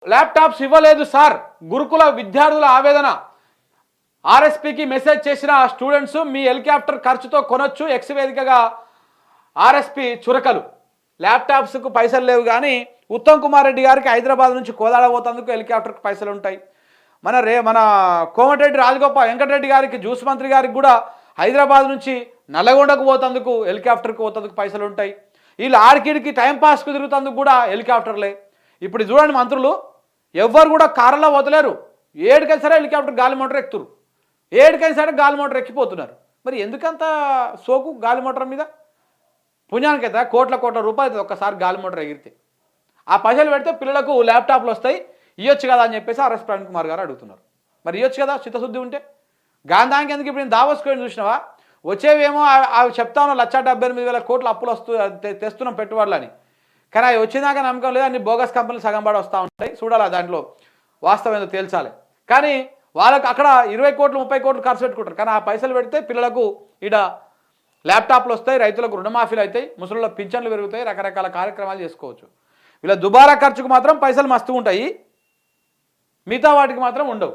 Laptops ఇవ్వలేదు sir, గురుకుల విద్యార్థుల ఆవేదన. ఆర్ఎస్పీకి మెసేజ్ చేసిన స్టూడెంట్స్ మీ హెలికాప్టర్ ఖర్చుతో కొనొచ్చు. ఎక్స్ వేదికగా ఆర్ఎస్పీ చురకలు. ల్యాప్టాప్స్కు పైసలు లేవు కానీ ఉత్తమ్ కుమార్ రెడ్డి గారికి హైదరాబాద్ నుంచి కోదాడ పోతందుకు హెలికాప్టర్కి పైసలు ఉంటాయి. మన కోమటిరెడ్డి రాజగోపాల్ వెంకటరెడ్డి గారికి జ్యూస్ మంత్రి గారికి కూడా హైదరాబాద్ నుంచి నల్లగొండకు పోతందుకు హెలికాప్టర్కి పోతందుకు పైసలు ఉంటాయి. వీళ్ళు ఆడికిడికి టైంపాస్కు తిరుగుతందుకు కూడా హెలికాప్టర్లే. ఇప్పుడు చూడండి మంత్రులు ఎవ్వరు కూడా కారులో పోతలేరు. ఏడికైనా సరే హెలికాప్టర్ గాలి మోటార్ ఎక్కుతురు, ఏడికైనా సరే గాలి మోటార్ ఎక్కిపోతున్నారు. మరి ఎందుకంత సోకు గాలి మోటార్ మీద? పుణ్యానికైతే కోట్ల రూపాయలు ఒక్కసారి గాలి మోటార్ ఎగిరితే. ఆ పైసలు పెడితే పిల్లలకు ల్యాప్టాప్లు వస్తాయి, ఇవ్వచ్చు కదా అని చెప్పేసి ఆర్ఎస్ ప్రవీణ్ కుమార్ గారు అడుగుతున్నారు. మరి ఇవ్వచ్చు కదా చిత్తశుద్ధి ఉంటే. గాంధానికి ఎందుకు ఇప్పుడు నేను దావోసుకోని చూసినావా? వచ్చేవేమో అవి చెప్తా ఉన్నా 1,78,000 కోట్ల అప్పులు తెస్తున్నాం పెట్టుబడులని. కానీ అవి వచ్చినాక నమ్మకం లేదు. అన్ని బోగస్ కంపెనీలు సగం పడి వస్తూ ఉంటాయి. చూడాలి దాంట్లో వాస్తవం ఏదో తేల్చాలి. కానీ వాళ్ళకి అక్కడ 20 కోట్లు 30 కోట్లు ఖర్చు పెట్టుకుంటారు. కానీ ఆ పైసలు పెడితే పిల్లలకు ఈడ ల్యాప్టాప్లు వస్తాయి, రైతులకు రుణమాఫీలు అవుతాయి, ముసలిలో పింఛన్లు పెరుగుతాయి, రకరకాల కార్యక్రమాలు చేసుకోవచ్చు. వీళ్ళ దుబారా ఖర్చుకు మాత్రం పైసలు మస్తు ఉంటాయి, మిగతా వాటికి మాత్రం ఉండవు.